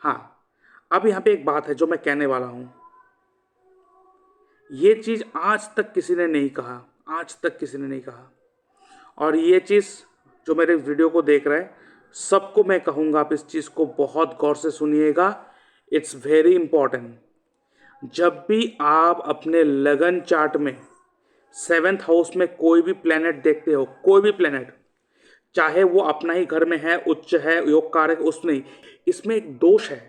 हाँ, अब यहाँ पे एक बात है जो मैं कहने वाला हूँ, ये चीज़ आज तक किसी ने नहीं कहा, आज तक किसी ने नहीं कहा। और ये चीज़ जो मेरे वीडियो को देख रहा है, सबको मैं कहूँगा आप इस चीज़ को बहुत गौर से सुनिएगा। It's very important. जब भी आप अपने लगन चार्ट में सेवेंथ हाउस में कोई भी प्लेनेट देखते हो, कोई भी प्लेनेट, चाहे वो अपना ही घर में है, उच्च है, योग कारक, उसमें इसमें एक दोष है।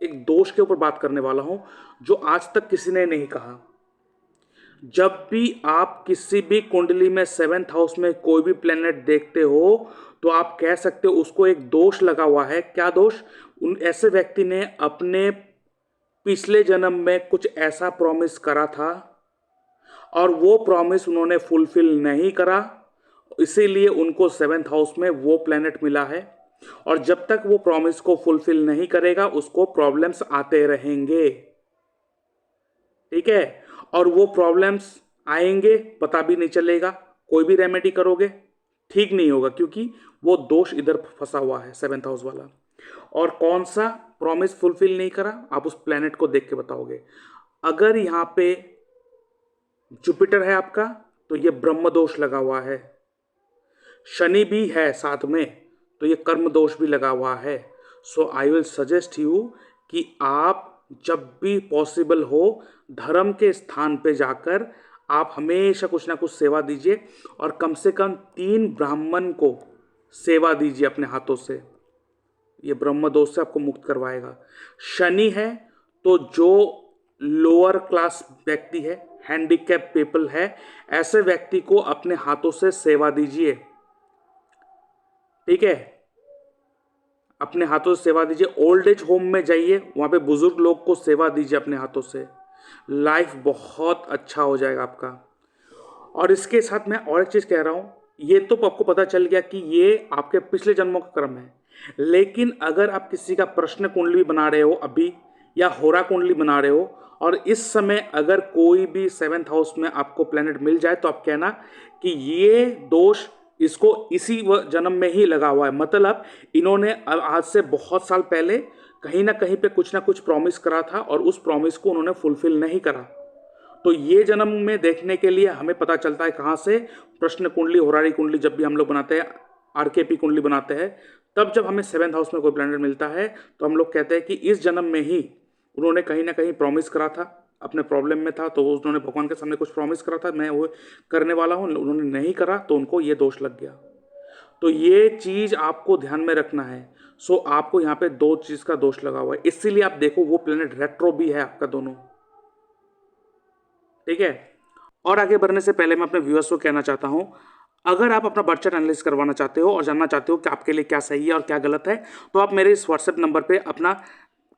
एक दोष के ऊपर बात करने वाला हूं जो आज तक किसी ने नहीं कहा। जब भी आप किसी भी कुंडली में सेवेंथ हाउस में कोई भी प्लेनेट देखते हो तो आप कह सकते हो उसको एक दोष लगा हुआ है। क्या दोष? उन ऐसे व्यक्ति ने अपने पिछले जन्म में कुछ ऐसा प्रॉमिस करा था और वो प्रॉमिस उन्होंने फुलफिल नहीं करा, इसीलिए उनको सेवेंथ हाउस में वो प्लेनेट मिला है। और जब तक वो प्रॉमिस को फुलफिल नहीं करेगा उसको प्रॉब्लम्स आते रहेंगे। ठीक है? और वो प्रॉब्लम्स आएंगे, पता भी नहीं चलेगा। कोई भी रेमेडी करोगे ठीक नहीं होगा क्योंकि वो दोष इधर फंसा हुआ है, सेवेंथ हाउस वाला। और कौन सा प्रॉमिस फुलफिल नहीं करा आप उस प्लेनेट को देख के बताओगे। अगर यहाँ पे जुपिटर है आपका तो ये ब्रह्म दोष लगा हुआ है। शनि भी है साथ में तो ये कर्म दोष भी लगा हुआ है। सो आई विल सजेस्ट यू कि आप जब भी पॉसिबल हो धर्म के स्थान पे जाकर आप हमेशा कुछ ना कुछ सेवा दीजिए और कम से कम 3 ब्राह्मण को सेवा दीजिए अपने हाथों से। ये ब्रह्म दोष से आपको मुक्त करवाएगा। शनि है तो जो लोअर क्लास व्यक्ति है, हैंडीकैप पीपल है, ऐसे व्यक्ति को अपने हाथों से सेवा दीजिए। ठीक है? अपने हाथों से सेवा दीजिए। ओल्ड एज होम में जाइए, वहां पे बुजुर्ग लोग को सेवा दीजिए अपने हाथों से। लाइफ बहुत अच्छा हो जाएगा आपका। और इसके साथ मैं और एक चीज कह रहा हूं, ये तो आपको पता चल गया कि ये आपके पिछले जन्मों का कर्म है। लेकिन अगर आप किसी का प्रश्न कुंडली बना रहे हो अभी या होरा कुंडली बना रहे हो और इस समय अगर कोई भी सेवेंथ हाउस में आपको प्लेनेट मिल जाए तो आप कहना कि ये दोष इसको इसी जन्म में ही लगा हुआ है। मतलब इन्होंने आज से बहुत साल पहले कहीं ना कुछ प्रॉमिस करा था और उस प्रॉमिस को उन्होंने फुलफिल नहीं करा। तो ये जन्म में देखने के लिए हमें पता चलता है कहाँ से? प्रश्न कुंडली, होरारी कुंडली जब भी हम लोग बनाते हैं, आरकेपी कुंडली बनाते हैं, तब जब हमें सेवेंथ हाउस में कोई प्लैनेट मिलता है तो हम लोग कहते हैं कि इस जन्म में ही उन्होंने कहीं ना कहीं प्रॉमिस करा था, अपने प्रॉब्लम में था तो उन्होंने भगवान के सामने कुछ प्रॉमिस करा था, मैं वो करने वाला हूँ, उन्होंने नहीं करा तो उनको ये दोष लग गया। तो ये चीज़ आपको ध्यान में रखना है। सो आपको यहाँ पे 2 चीज़ का दोष लगा हुआ है, इसीलिए आप देखो वो प्लेनेट रेट्रो भी है आपका दोनों। ठीक है? और आगे बढ़ने से पहले मैं अपने व्यूअर्स को कहना चाहता हूं, अगर आप अपना बर्थ चार्ट एनालिसिस करवाना चाहते हो और जानना चाहते हो कि आपके लिए क्या सही है और क्या गलत है तो आप मेरे इस व्हाट्सएप नंबर पे अपना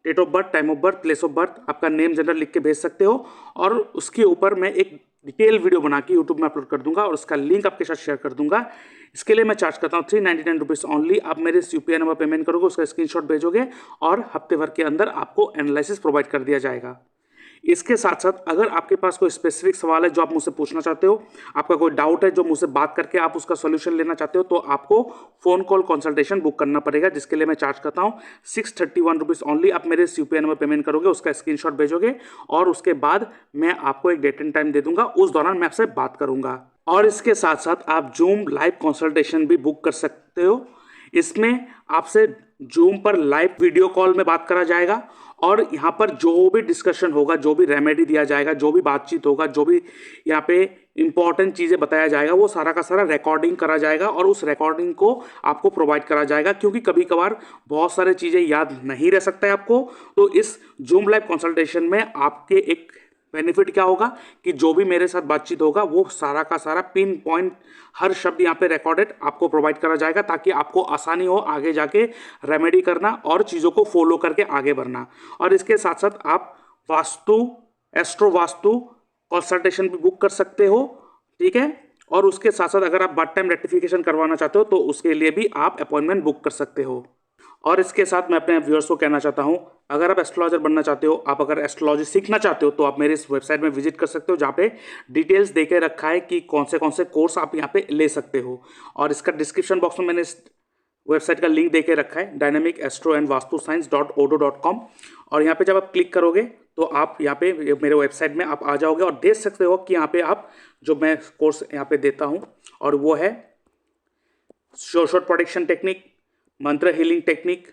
date of birth, time of birth, place of birth, आपका नेम, जेंडर लिख के भेज सकते हो और उसके ऊपर मैं एक डिटेल वीडियो बना के यूट्यूब में अपलोड कर दूंगा और उसका लिंक आपके साथ शेयर कर दूंगा। इसके लिए मैं चार्ज करता हूँ 399 रुपीज़ ऑनली। आप मेरे इस यूपीआई नंबर पेमेंट करोगे, उसका स्क्रीनशॉट भेजोगे और हफ्ते भर के अंदर आपको एनालिसिस प्रोवाइड कर दिया जाएगा। इसके साथ साथ अगर आपके पास कोई स्पेसिफिक सवाल है जो आप मुझसे पूछना चाहते हो, आपका कोई डाउट है जो मुझसे बात करके आप उसका सॉल्यूशन लेना चाहते हो, तो आपको फोन कॉल कंसल्टेशन बुक करना पड़ेगा, जिसके लिए मैं चार्ज करता हूँ 631 रुपीज़ ऑनली। आप मेरे इस यूपीआई नंबर पेमेंट करोगे, उसका स्क्रीनशॉट भेजोगे और उसके बाद मैं आपको एक डेट एंड टाइम दे दूंगा, उस दौरान मैं आपसे बात करूंगा। और इसके साथ साथ आप जूम लाइव कंसल्टेशन भी बुक कर सकते हो। इसमें आपसे जूम पर लाइव वीडियो कॉल में बात करा जाएगा और यहाँ पर जो भी डिस्कशन होगा, जो भी रेमेडी दिया जाएगा, जो भी बातचीत होगा, जो भी यहाँ पे इंपॉर्टेंट चीज़ें बताया जाएगा, वो सारा का सारा रिकॉर्डिंग करा जाएगा और उस रिकॉर्डिंग को आपको प्रोवाइड करा जाएगा, क्योंकि कभी कभार बहुत सारी चीज़ें याद नहीं रह सकता है आपको। तो इस जूम लाइव कंसल्टेशन में आपके एक बेनिफिट क्या होगा कि जो भी मेरे साथ बातचीत होगा वो सारा का सारा पिन पॉइंट, हर शब्द यहाँ पे रिकॉर्डेड आपको प्रोवाइड करा जाएगा, ताकि आपको आसानी हो आगे जाके रेमेडी करना और चीज़ों को फॉलो करके आगे बढ़ना। और इसके साथ साथ आप वास्तु, एस्ट्रो वास्तु कंसल्टेशन भी बुक कर सकते हो। ठीक है? और उसके साथ साथ अगर आप बर्थ टाइम रेक्टिफिकेशन करवाना चाहते हो तो उसके लिए भी आप अपॉइंटमेंट बुक कर सकते हो। और इसके साथ मैं अपने व्यूअर्स को कहना चाहता हूं, अगर आप एस्ट्रोलॉजर बनना चाहते हो, आप अगर एस्ट्रोलॉजी सीखना चाहते हो, तो आप मेरे इस वेबसाइट में विजिट कर सकते हो, जहाँ पे डिटेल्स देके रखा है कि कौन से कोर्स आप यहाँ पे ले सकते हो। और इसका डिस्क्रिप्शन बॉक्स में मैंने वेबसाइट का लिंक देके रखा है, dynamicastroandvastuScience.odo.com। और यहाँ पे जब आप क्लिक करोगे तो आप यहाँ पे मेरे वेबसाइट में आप आ जाओगे और देख सकते हो कि यहाँ पे आप जो मैं कोर्स यहाँ पे देता हूँ, और वो है शॉर्ट प्रोटेक्शन टेक्निक, मंत्र healing technique,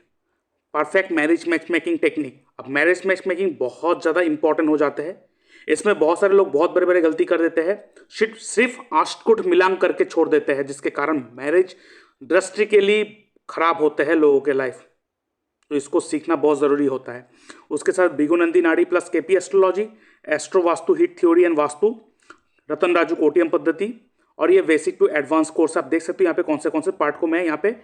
perfect marriage match making technique. अब मैरिज मैच मेकिंग बहुत ज़्यादा इंपॉर्टेंट हो जाते हैं। इसमें बहुत सारे लोग बहुत बड़े बड़े गलती कर देते हैं, सिर्फ अष्टकुट मिलान करके छोड़ देते हैं, जिसके कारण मैरिज ड्रास्टिकली खराब होते हैं लोगों के लाइफ। तो इसको सीखना बहुत ज़रूरी होता है। उसके साथ बिगुनंदी नाड़ी plus KP astrology, astro Vastu hit theory and Vastu, Ratan Raju कोटियम पद्धति, और ये बेसिक टू एडवांस कोर्स। आप देख सकते हो यहाँ पे कौन से पार्ट को मैं यहाँ पे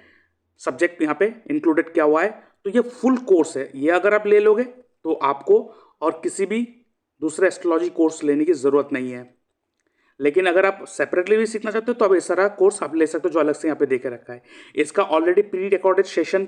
सब्जेक्ट यहाँ पे इंक्लूडेड किया हुआ है। तो ये फुल कोर्स है, ये अगर आप ले लोगे तो आपको और किसी भी दूसरे एस्ट्रोलॉजी कोर्स लेने की ज़रूरत नहीं है। लेकिन अगर आप सेपरेटली भी सीखना चाहते हो तो आप इस सारा कोर्स आप ले सकते हो जो अलग से यहाँ पे देके रखा है। इसका already pre recorded session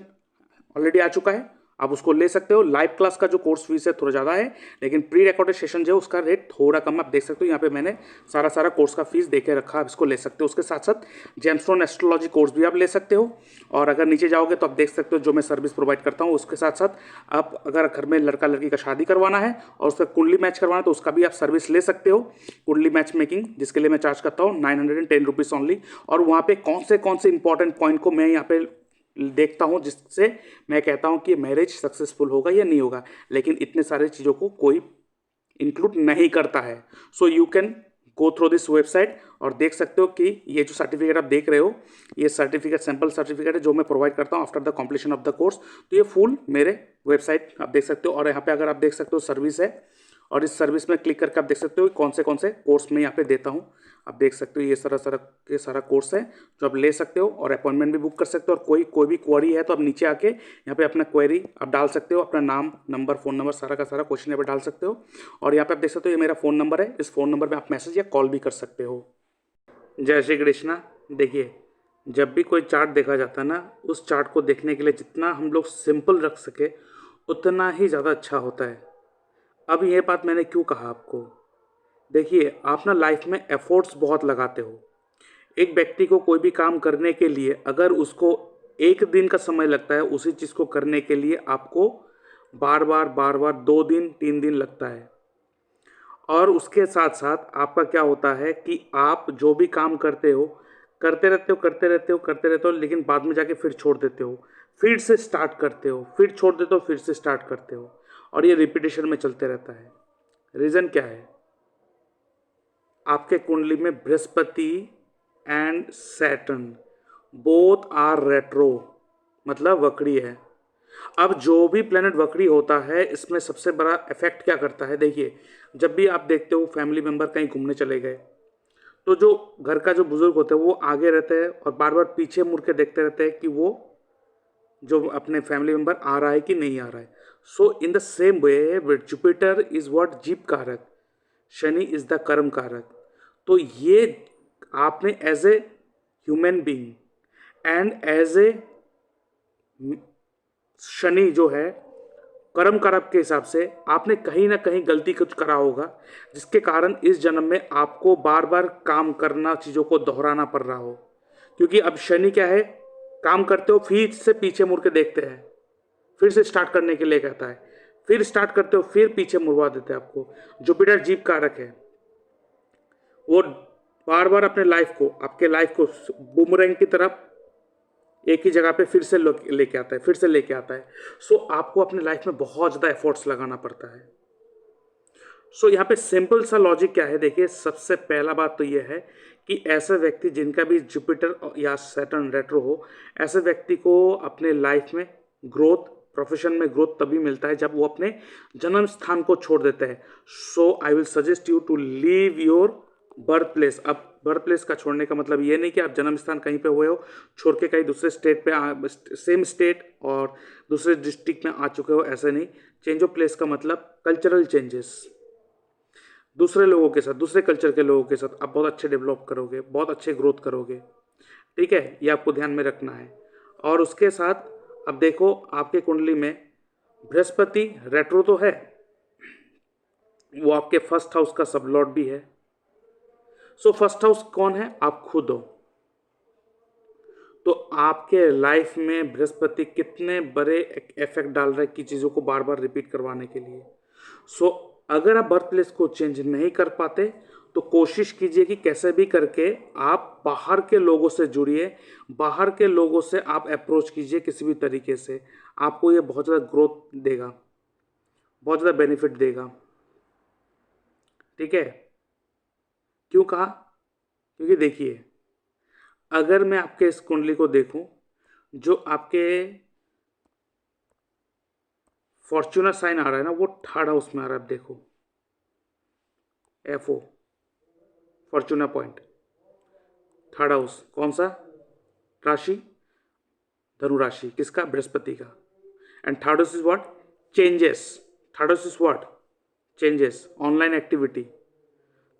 already आ चुका है, आप उसको ले सकते हो। लाइव क्लास का जो कोर्स फीस है थोड़ा ज़्यादा है, लेकिन प्री रिकॉर्डेड सेशन जो है उसका रेट थोड़ा कम। आप देख सकते हो यहाँ पे मैंने सारा कोर्स का फीस देके रखा, आप इसको ले सकते हो। उसके साथ साथ जेमस्टोन एस्ट्रोलॉजी कोर्स भी आप ले सकते हो। और अगर नीचे जाओगे तो आप देख सकते हो जो मैं सर्विस प्रोवाइड करता हूँ। उसके साथ साथ आप अगर घर में लड़का लड़की का शादी करवाना है और उसका कुंडली मैच करवाना है तो उसका भी आप सर्विस ले सकते हो, कुंडली मैच मेकिंग, जिसके लिए मैं चार्ज करता हूँ 910 रुपीज़ ओनली। और वहाँ पे कौन से इंपॉर्टेंट पॉइंट को मैं यहाँ पे देखता हूँ जिससे मैं कहता हूँ कि मैरिज सक्सेसफुल होगा या नहीं होगा, लेकिन इतने सारे चीज़ों को कोई इंक्लूड नहीं करता है। So you can go through this website और देख सकते हो कि ये जो सर्टिफिकेट आप देख रहे हो, ये सर्टिफिकेट सैम्पल सर्टिफिकेट है जो मैं प्रोवाइड करता हूँ after the completion of the course. तो ये फुल मेरे वेबसाइट आप देख सकते हो। और यहाँ पे अगर आप देख सकते हो सर्विस है, और इस सर्विस में क्लिक करके आप देख सकते हो कौन से कोर्स मैं यहाँ पे देता हूँ। आप देख सकते हो ये सारा कोर्स है जो आप ले सकते हो, और अपॉइंटमेंट भी बुक कर सकते हो। और कोई भी क्वेरी है तो आप नीचे आके यहाँ पे अपना क्वेरी आप डाल सकते हो, अपना नाम, नंबर, फ़ोन नंबर सारा का सारा क्वेश्चन यहाँ पे डाल सकते हो। और यहाँ पे आप देख सकते हो ये मेरा फ़ोन नंबर है, इस फ़ोन नंबर पर आप मैसेज या कॉल भी कर सकते हो। जय श्री कृष्णा। देखिए, जब भी कोई चार्ट देखा जाता है ना, उस चार्ट को देखने के लिए जितना हम लोग सिंपल रख सके उतना ही ज़्यादा अच्छा होता है। अब ये बात मैंने क्यों कहा आपको, देखिए आप ना लाइफ में एफर्ट्स बहुत लगाते हो। एक व्यक्ति को कोई भी काम करने के लिए अगर उसको एक दिन का समय लगता है, उसी चीज़ को करने के लिए आपको बार बार 2 दिन 3 दिन लगता है। और उसके साथ साथ आपका क्या होता है कि आप जो भी काम करते हो करते रहते हो, लेकिन बाद में जाके फिर छोड़ देते हो, फिर से स्टार्ट करते हो, फिर छोड़ देते हो, फिर से स्टार्ट करते हो, और ये रिपीटेशन में चलते रहता है। रीज़न क्या है? आपके कुंडली में Brihaspati and Saturn both are retro, मतलब वक्री है। अब जो भी प्लेनेट वक्री होता है, इसमें सबसे बड़ा इफेक्ट क्या करता है, देखिए जब भी आप देखते हो फैमिली मेम्बर कहीं घूमने चले गए तो जो घर का जो बुजुर्ग होते हैं वो आगे रहते हैं और बार बार पीछे मुड़ के देखते रहते हैं कि वो जो अपने फैमिली मेम्बर आ रहा है कि नहीं आ रहा है। So in the same way Jupiter is what जीव कारक, शनि इज द कर्म कारक। तो ये आपने as a human being and as a Shani जो है कर्म कारक के हिसाब से आपने कहीं ना कहीं गलती कुछ करा होगा, जिसके कारण इस जन्म में आपको बार बार काम करना, चीज़ों को दोहराना पड़ रहा हो। क्योंकि अब शनि क्या है, काम करते हो फिर से पीछे मुड़ के देखते हैं, फिर से स्टार्ट करने के लिए कहता है, फिर स्टार्ट करते हो फिर पीछे मुड़वा देते हैं आपको। जुपिटर जीव कारक है, वो बार बार अपने लाइफ को, आपके लाइफ को बूमरैंग की तरफ एक ही जगह पे फिर से लेके आता है, फिर से लेके आता है। सो आपको अपने लाइफ में बहुत ज़्यादा एफर्ट्स लगाना पड़ता है। सो यहाँ पे सिंपल सा लॉजिक क्या है, देखिए सबसे पहला बात तो ये है कि ऐसे व्यक्ति जिनका भी जुपिटर या सैटर्न रेट्रो हो, ऐसे व्यक्ति को अपने लाइफ में ग्रोथ, प्रोफेशन में ग्रोथ तभी मिलता है जब वो अपने जन्म स्थान को छोड़ देते हैं। So I will suggest you to leave your birth place. अब बर्थ प्लेस का छोड़ने का मतलब ये नहीं कि आप जन्म स्थान कहीं पे हुए हो, छोड़ के कहीं दूसरे स्टेट पे सेम स्टेट और दूसरे डिस्ट्रिक्ट में आ चुके हो, ऐसे नहीं। चेंज ऑफ प्लेस का मतलब कल्चरल चेंजेस, दूसरे लोगों के साथ, दूसरे कल्चर के लोगों के साथ आप बहुत अच्छे डेवलप करोगे, बहुत अच्छे ग्रोथ करोगे। ठीक है, ये आपको ध्यान में रखना है। और उसके साथ अब देखो आपके कुंडली में बृहस्पति रेट्रो तो है, वो आपके फर्स्ट हाउस का सब लॉर्ड भी है। सो फर्स्ट हाउस कौन है? आप खुद हो। तो आपके लाइफ में बृहस्पति कितने बड़े इफेक्ट डाल रहा है कि चीज़ों को बार बार रिपीट करवाने के लिए। सो अगर आप बर्थ प्लेस को चेंज नहीं कर पाते तो कोशिश कीजिए कि कैसे भी करके आप बाहर के लोगों से जुड़िए, बाहर के लोगों से आप अप्रोच कीजिए किसी भी तरीके से। आपको ये बहुत ज़्यादा ग्रोथ देगा, बहुत ज़्यादा बेनिफिट देगा। ठीक है, क्यों कहा? क्योंकि देखिए, अगर मैं आपके इस कुंडली को देखूं, जो आपके फॉर्च्यूनर साइन आ रहा है ना, वो थर्ड हाउस में आ रहा है। आप देखो, FO Fortuner point, third house कौन सा राशि? धनु राशि। किसका? बृहस्पति का। And third house is what? Changes. Third house is what? Changes, online activity.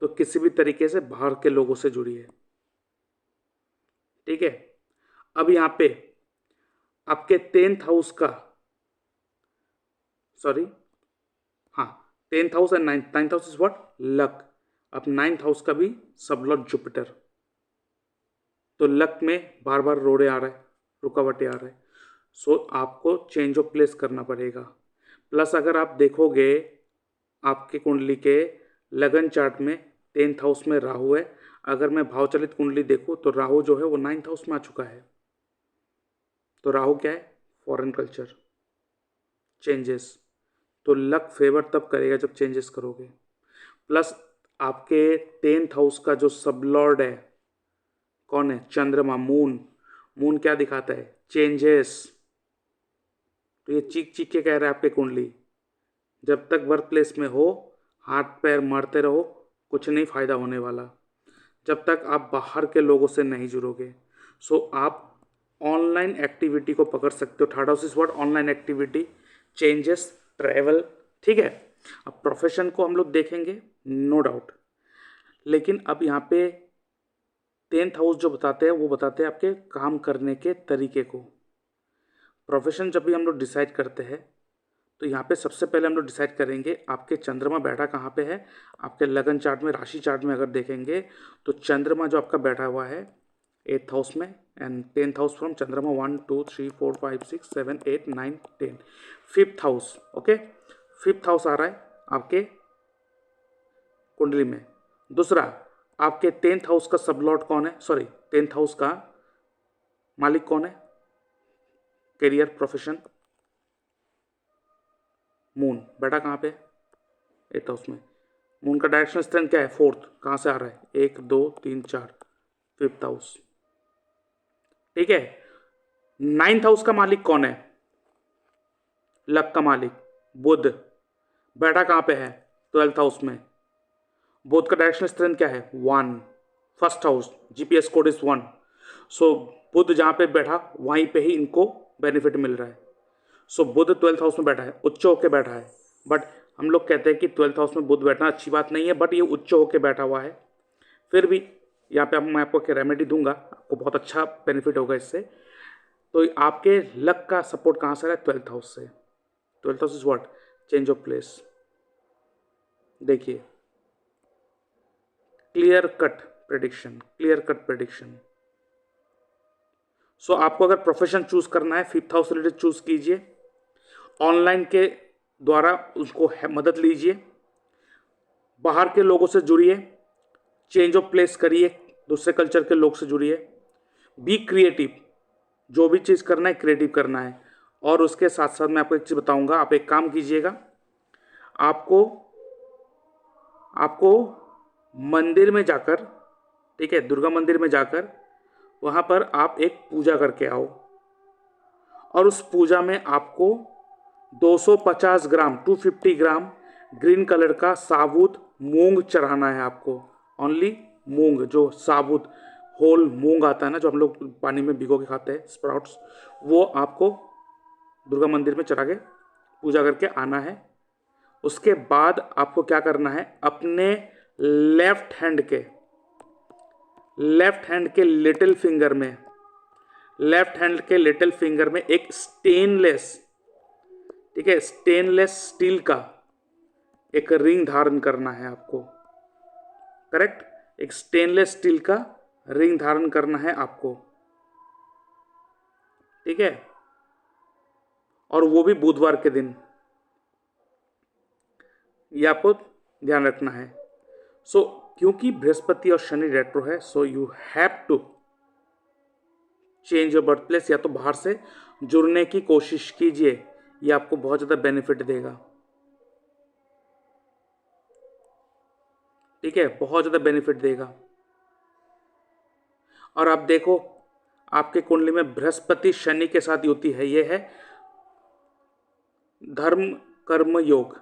तो किसी भी तरीके से बाहर के लोगों से जुड़िए। ठीक है, अब यहां पे आपके 10th हाउस का, सॉरी, हाँ, 10th house and ninth house is what? Luck. अब 9th हाउस का भी सबलॉर्ड जुपिटर, तो लक में बार बार रोड़े आ रहा है, रुकावटें आ रहा है। सो आपको चेंज ऑफ प्लेस करना पड़ेगा। प्लस अगर आप देखोगे आपके कुंडली के लगन चार्ट में 10th हाउस में राहु है। अगर मैं भावचलित कुंडली देखूं तो राहु जो है वो 9th हाउस में आ चुका है। तो राहु क्या है? Foreign culture, changes. तो लक फेवर तब करेगा जब चेंजेस करोगे। प्लस आपके 10th हाउस का जो सबलॉर्ड है कौन है? चंद्रमा, मून। मून क्या दिखाता है? चेंजेस। तो ये चीख चीख के कह रहा है आपके कुंडली, जब तक वर्क प्लेस में हो हाथ पैर मारते रहो, कुछ नहीं फायदा होने वाला जब तक आप बाहर के लोगों से नहीं जुड़ोगे। सो आप ऑनलाइन एक्टिविटी को पकड़ सकते हो। Third house is what? Online activity, changes, travel. ठीक है, अब प्रोफेशन को हम लोग देखेंगे, नो डाउट। लेकिन अब यहाँ पे 10th हाउस जो बताते हैं वो बताते हैं आपके काम करने के तरीके को। प्रोफेशन जब भी हम लोग डिसाइड करते हैं तो यहाँ पे सबसे पहले हम लोग डिसाइड करेंगे आपके चंद्रमा बैठा कहाँ पे है। आपके लगन चार्ट में, राशि चार्ट में अगर देखेंगे तो चंद्रमा जो आपका बैठा हुआ है 8th हाउस में, एंड 10th हाउस फ्रॉम चंद्रमा 1 2 3 4 5 6 7 8 9 10, 5th house. Okay, 5th house आ रहा है आपके कुंडली में। दूसरा, आपके 10th हाउस का सबलॉर्ड कौन है? सॉरी, 10th हाउस का मालिक कौन है? करियर, प्रोफेशन, मून बैठा कहाँ पे? 8th हाउस में। मून का डायरेक्शन स्ट्रेंथ क्या है? 4th। कहाँ से आ रहा है? 1 2 3 4, 5th हाउस। ठीक है, 9th हाउस का मालिक कौन है? लक का मालिक बुध, बैठा कहाँ पे है? 12th हाउस में। बुध का डायरेक्शन स्ट्रेंथ क्या है? 1, first house, GPS code is 1। सो बुध जहाँ पे बैठा वहीं पे ही इनको बेनिफिट मिल रहा है। सो बुध 12th हाउस में बैठा है, उच्च होके बैठा है। बट हम लोग कहते हैं कि 12th हाउस में बुध बैठना अच्छी बात नहीं है, बट ये उच्च होके बैठा हुआ है। फिर भी यहाँ पे मैं आपको क्या रेमेडी दूंगा, आपको बहुत अच्छा बेनिफिट होगा इससे। तो आपके लक का सपोर्ट कहाँ से आ रहा है? 12th हाउस से। 12th house is what? Change of place. देखिए, clear cut prediction, clear cut prediction. So आपको अगर प्रोफेशन चूज करना है 5th हाउस रिलेटेड चूज कीजिए, ऑनलाइन के द्वारा उसको मदद लीजिए, बाहर के लोगों से जुड़िए, चेंज ऑफ प्लेस करिए, दूसरे कल्चर के लोग से जुड़िए, बी क्रिएटिव। जो भी चीज़ करना है क्रिएटिव करना है। और उसके साथ साथ मैं आपको एक चीज़ बताऊंगा, आप एक काम कीजिएगा, आपको आपको मंदिर में जाकर, ठीक है, दुर्गा मंदिर में जाकर वहाँ पर आप एक पूजा करके आओ, और उस पूजा में आपको 250 ग्राम 250 ग्राम ग्रीन कलर का साबुत मूंग चढ़ाना है आपको। ओनली मूंग, जो साबुत होल मूंग आता है ना, जो हम लोग पानी में भिगो के खाते हैं, स्प्राउट्स, वो आपको दुर्गा मंदिर में चढ़ा के पूजा करके आना है। उसके बाद आपको क्या करना है, अपने लेफ्ट हैंड के लिटिल फिंगर में, लेफ्ट हैंड के लिटिल फिंगर में एक स्टेनलेस, ठीक है, स्टेनलेस स्टील का एक रिंग धारण करना है आपको। करेक्ट, एक स्टेनलेस स्टील का रिंग धारण करना है आपको। ठीक है, और वो भी बुधवार के दिन, ये आपको ध्यान रखना है। सो क्योंकि बृहस्पति और शनि रेट्रो है, so you have to change your birth place, या तो बाहर से जुड़ने की कोशिश कीजिए, ये आपको बहुत ज़्यादा बेनिफिट देगा। ठीक है, बहुत ज़्यादा बेनिफिट देगा। और आप देखो, आपके कुंडली में बृहस्पति शनि के साथ युति है, ये है धर्म कर्म योग,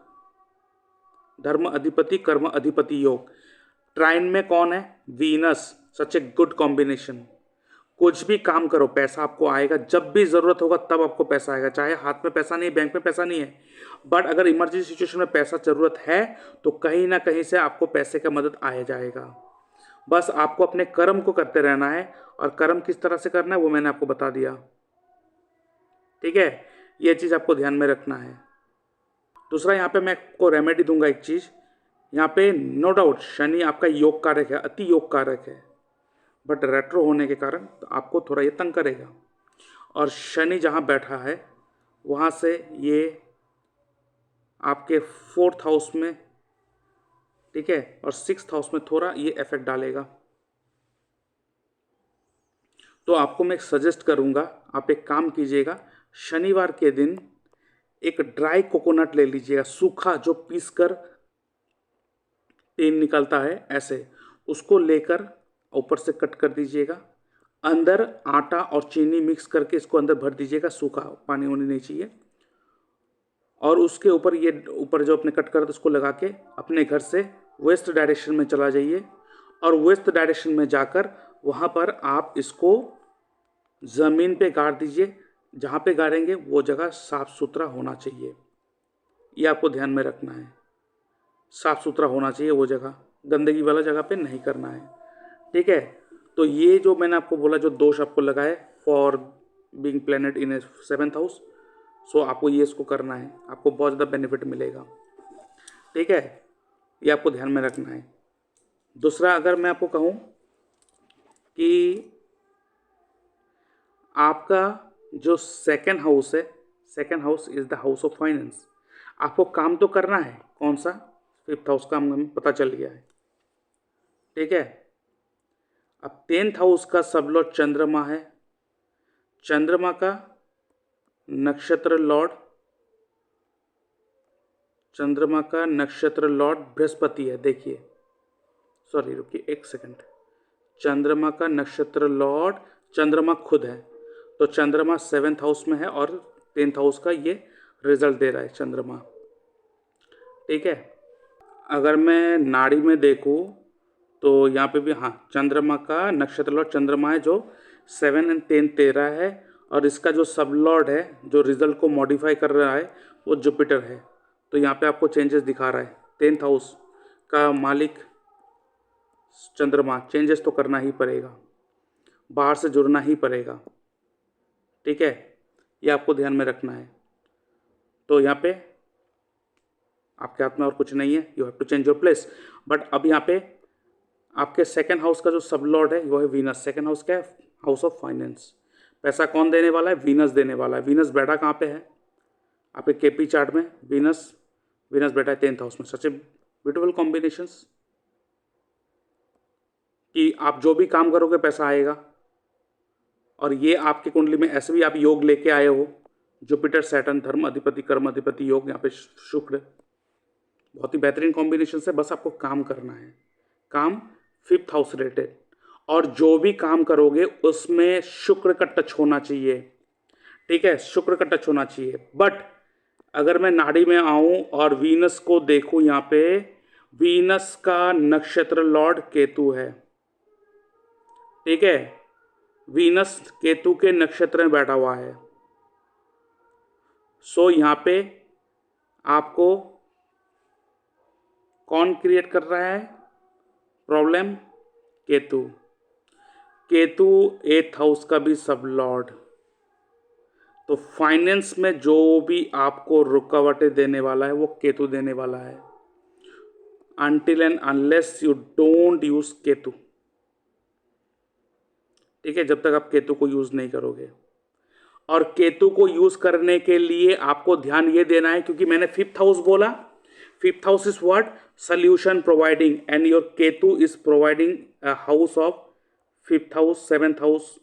धर्म अधिपति कर्म अधिपति योग। ट्राइन में कौन है? Venus. Such a good combination. कुछ भी काम करो, पैसा आपको आएगा, जब भी जरूरत होगा तब आपको पैसा आएगा। चाहे हाथ में पैसा नहीं है, बैंक में पैसा नहीं है, बट अगर इमरजेंसी सिचुएशन में पैसा जरूरत है तो कहीं ना कहीं से आपको पैसे का मदद आ जाएगा। बस आपको अपने कर्म को करते रहना है, और कर्म किस तरह से करना है वो मैंने आपको बता दिया। ठीक है, ये चीज़ आपको ध्यान में रखना है। दूसरा, यहाँ पे मैं आपको रेमेडी दूंगा एक चीज़। यहाँ पे नो डाउट शनि आपका योग कारक है, अति योग कारक है, बट रेट्रो होने के कारण तो आपको थोड़ा ये तंग करेगा। और शनि जहाँ बैठा है वहाँ से ये आपके 4th हाउस में, ठीक है, और 6th हाउस में थोड़ा ये इफेक्ट डालेगा। तो आपको मैं सजेस्ट करूँगा, आप एक काम कीजिएगा, शनिवार के दिन एक ड्राई कोकोनट ले लीजिएगा, सूखा, जो पीस कर तेल निकलता है ऐसे, उसको लेकर ऊपर से कट कर दीजिएगा। अंदर आटा और चीनी मिक्स करके इसको अंदर भर दीजिएगा, सूखा, पानी होनी नहीं चाहिए। और उसके ऊपर ये ऊपर जो अपने कट कर उसको लगा के अपने घर से वेस्ट डायरेक्शन में चला जाइए, और वेस्ट डायरेक्शन में जाकर वहाँ पर आप इसको ज़मीन पे गाड़ दीजिए। जहाँ पे गाड़ेंगे वो जगह साफ़ सुथरा होना चाहिए, ये आपको ध्यान में रखना है। साफ़ सुथरा होना चाहिए वो जगह, गंदगी वाला जगह पे नहीं करना है। ठीक है, तो ये जो मैंने आपको बोला, जो दोष आपको लगा है for being planet in a 7th house, so आपको ये इसको करना है, आपको बहुत ज़्यादा बेनिफिट मिलेगा। ठीक है, ये आपको ध्यान में रखना है। दूसरा, अगर मैं आपको कहूँ कि आपका जो 2nd हाउस है, 2nd house is the house of finance. आपको काम तो करना है, कौन सा? 5th हाउस का हमें पता चल गया है। ठीक है, अब 10th हाउस का सब लॉर्ड चंद्रमा है। चंद्रमा का नक्षत्र लॉर्ड, चंद्रमा का नक्षत्र लॉर्ड बृहस्पति है। देखिए, सॉरी रुकिए एक सेकंड, चंद्रमा का नक्षत्र लॉर्ड चंद्रमा खुद है, तो चंद्रमा 7th हाउस में है और 10th हाउस का ये रिजल्ट दे रहा है चंद्रमा। ठीक है, अगर मैं नाड़ी में देखूँ तो यहाँ पे भी, हाँ, चंद्रमा का नक्षत्र लॉर्ड चंद्रमा है, जो 7 और 10 दे रहा है, और इसका जो सब लॉर्ड है, जो रिजल्ट को मॉडिफाई कर रहा है, वो जुपिटर है। तो यहाँ पे आपको चेंजेस दिखा रहा है। 10th हाउस का मालिक चंद्रमा, चेंजेस तो करना ही पड़ेगा, बाहर से जुड़ना ही पड़ेगा। ठीक है, ये आपको ध्यान में रखना है। तो यहाँ पे आपके हाथ में और कुछ नहीं है, you have to change your place. But अब यहाँ पे आपके 2nd हाउस का जो सब लॉर्ड है वो है वीनस। 2nd हाउस क्या है? House of finance. पैसा कौन देने वाला है? वीनस देने वाला है। वीनस बैठा कहाँ पे है? आपके केपी चार्ट में वीनस, वीनस बैठा है 10th हाउस में। सच ए ब्यूटीफुल कॉम्बिनेशंस कि आप जो भी काम करोगे पैसा आएगा। और ये आपके कुंडली में ऐसे भी आप योग लेके आए हो, जुपिटर सैटर्न, धर्म अधिपति कर्म अधिपति योग, यहाँ पे शुक्र, बहुत ही बेहतरीन कॉम्बिनेशन है। बस आपको काम करना है, काम 5th हाउस रिलेटेड, और जो भी काम करोगे उसमें शुक्र का टच होना चाहिए। ठीक है, शुक्र का टच होना चाहिए। बट अगर मैं नाड़ी में आऊं और वीनस को देखूं, यहाँ पे वीनस का नक्षत्र लॉर्ड केतु है। ठीक है, वीनस केतु के नक्षत्र में बैठा हुआ है। सो यहाँ पे आपको कौन क्रिएट कर रहा है problem? Ketu. Ketu 8th house का भी सब लॉर्ड। तो फाइनेंस में जो भी आपको रुकावटें देने वाला है वो केतु देने वाला है, until and unless you don't use Ketu. ठीक है, जब तक आप केतु को यूज नहीं करोगे। और केतु को यूज करने के लिए आपको ध्यान ये देना है, क्योंकि मैंने फिफ्थ हाउस बोला. Fifth house is what? Solution providing, and your Ketu is providing house of fifth house, seventh house,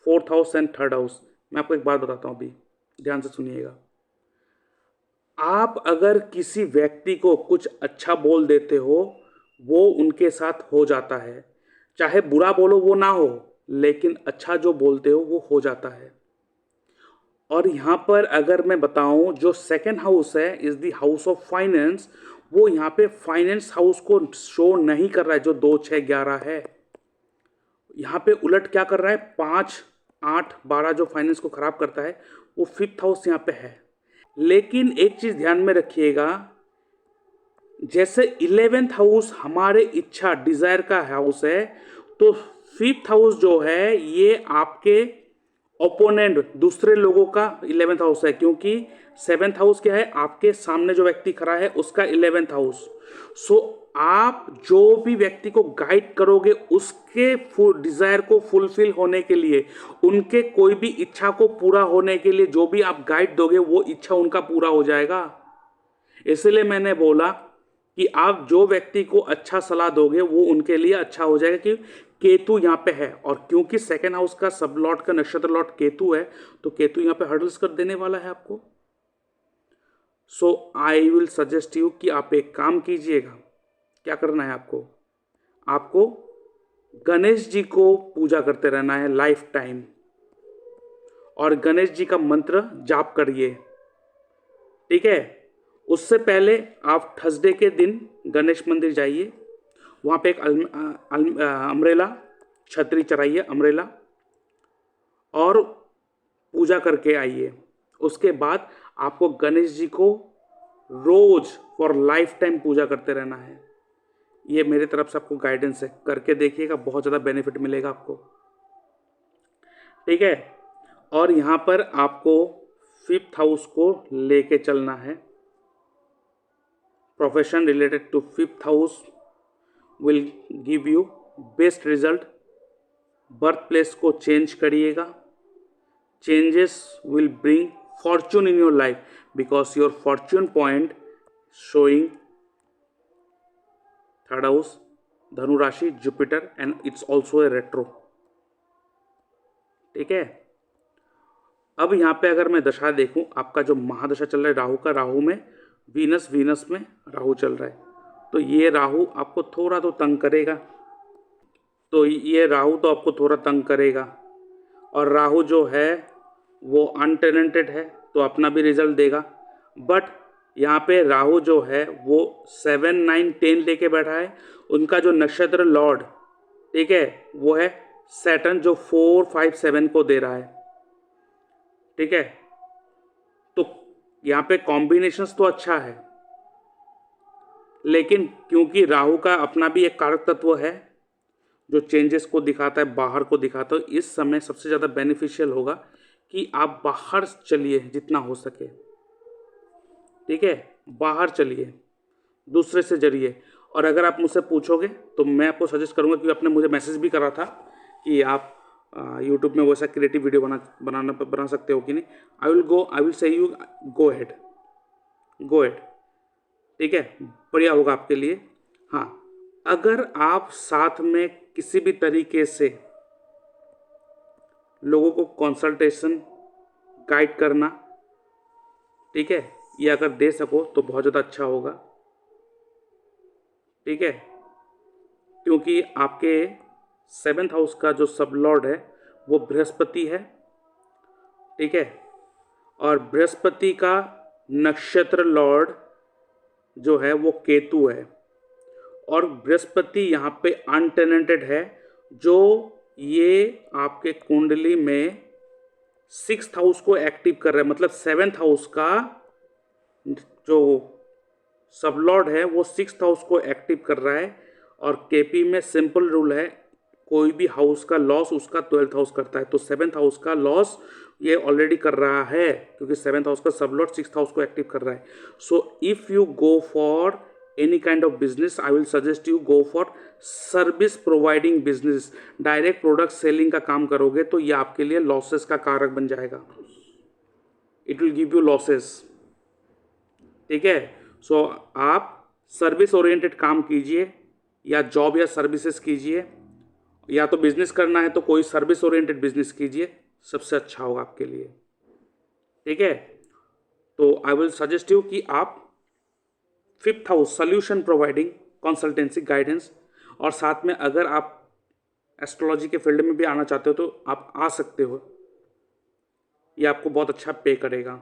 fourth house and third house. मैं आपको एक बात बताता हूँ, अभी ध्यान से सुनिएगा. आप अगर किसी व्यक्ति को कुछ अच्छा बोल देते हो, वो उनके साथ हो जाता है. चाहे बुरा बोलो वो ना हो, लेकिन अच्छा जो बोलते हो वो हो जाता है. और यहाँ पर अगर मैं बताऊं, जो सेकंड हाउस है is the house of finance. वो यहाँ पे फाइनेंस हाउस को शो नहीं कर रहा है, जो 2, 6, 11 है. यहाँ पे उलट क्या कर रहा है, 5, 8, 12 जो फाइनेंस को खराब करता है, वो फिफ्थ हाउस यहाँ पे है. लेकिन एक चीज ध्यान में रखिएगा, जैसे 11th हाउस हमारे इच्छा डिजायर का हाउस है, तो फिफ्थ हाउस जो है ये आपके ओपोनेंट, दूसरे लोगों का 11th हाउस है. क्योंकि 7th हाउस क्या है, आपके सामने जो व्यक्ति खड़ा है उसका 11th हाउस. सो आप जो भी व्यक्ति को गाइड करोगे, उसके डिजायर को फुलफिल होने के लिए, उनके कोई भी इच्छा को पूरा होने के लिए जो भी आप गाइड दोगे, वो इच्छा उनका पूरा हो जाएगा. इसलिए मैंने बोला कि आप जो व्यक्ति को अच्छा सलाह दोगे वो उनके लिए अच्छा हो जाएगा, कि केतु यहाँ पे है. और क्योंकि सेकेंड हाउस का सब लॉर्ड का नक्षत्र लॉर्ड केतु है, तो केतु यहाँ पे हर्डल्स कर देने वाला है आपको. सो आई विल सजेस्ट यू कि आप एक काम कीजिएगा. क्या करना है आपको? आपको गणेश जी को पूजा करते रहना है लाइफ टाइम, और गणेश जी का मंत्र जाप करिए. ठीक है. उससे पहले आप थर्सडे के दिन गणेश मंदिर जाइए, वहाँ पे एक अम्ब्रेला, छतरी चढ़ाइए, अम्ब्रेला, और पूजा करके आइए. उसके बाद आपको गणेश जी को रोज फॉर लाइफ टाइम पूजा करते रहना है. ये मेरे तरफ से आपको गाइडेंस है, करके देखिएगा, बहुत ज़्यादा बेनिफिट मिलेगा आपको. ठीक है. और यहाँ पर आपको फिफ्थ हाउस को लेके चलना है. Profession related to fifth house will give you best result. Birth place को चेंज करिएगा. Changes will bring fortune in your life, because your fortune point showing third house, Dhanu राशि, Jupiter, and it's also a retro. ठीक है. अब यहाँ पे अगर मैं दशा देखूं, आपका जो महादशा चल रहा है राहु का, राहु में वीनस में राहु चल रहा है, तो ये राहु आपको थोड़ा तो तंग करेगा. और राहु जो है वो अनटेलेंटेड है, तो अपना भी रिजल्ट देगा. बट यहाँ पे राहु जो है वो 7, 9, 10 लेके बैठा है. उनका जो नक्षत्र लॉर्ड, ठीक है, वो है सैटर्न, जो 4, 5, 7 को दे रहा है. ठीक है. तो यहाँ पे कॉम्बिनेशंस तो अच्छा है, लेकिन क्योंकि राहु का अपना भी एक कारक तत्व है जो चेंजेस को दिखाता है, बाहर को दिखाता है, इस समय सबसे ज़्यादा बेनिफिशियल होगा कि आप बाहर चलिए जितना हो सके. ठीक है. बाहर चलिए, दूसरे से जरिए. और अगर आप मुझसे पूछोगे तो मैं आपको सजेस्ट करूंगा, कि आपने मुझे मैसेज भी करा था कि आप यूट्यूब में वैसा क्रिएटिव वीडियो बना सकते हो कि नहीं. I will say you go head. ठीक है. बढ़िया होगा आपके लिए. हाँ, अगर आप साथ में किसी भी तरीके से लोगों को कंसल्टेशन, गाइड करना, ठीक है, ये अगर दे सको तो बहुत ज़्यादा अच्छा होगा. ठीक है. क्योंकि आपके 7th हाउस का जो सब लॉर्ड है वो बृहस्पति है. ठीक है. और बृहस्पति का नक्षत्र लॉर्ड जो है वो केतु है. और बृहस्पति यहाँ पे अनटेलेंटेड है, जो ये आपके कुंडली में 6th हाउस को एक्टिव कर रहा है. मतलब 7th हाउस का जो सब लॉर्ड है वो 6th हाउस को एक्टिव कर रहा है. और केपी में सिंपल रूल है, कोई भी हाउस का लॉस उसका 12th हाउस करता है. तो 7th हाउस का लॉस ये ऑलरेडी कर रहा है, क्योंकि 7th हाउस का सब लॉर्ड 6th हाउस को एक्टिव कर रहा है. So if you go for any kind of business, I will suggest you go for service providing business. Direct product selling का काम करोगे तो ये आपके लिए लॉसेस का कारक बन जाएगा. It will give you losses. ठीक है, सो आप सर्विस ओरिएंटेड काम कीजिए, या जॉब या सर्विसेज कीजिए, या तो बिजनेस करना है तो कोई सर्विस ओरिएंटेड बिजनेस कीजिए, सबसे अच्छा होगा आपके लिए। ठीक है, तो आई विल सजेस्ट यू कि आप 5th house solution providing consultancy guidance, और साथ में अगर आप एस्ट्रोलॉजी के फील्ड में भी आना चाहते हो तो आप आ सकते हो, ये आपको बहुत अच्छा पे करेगा।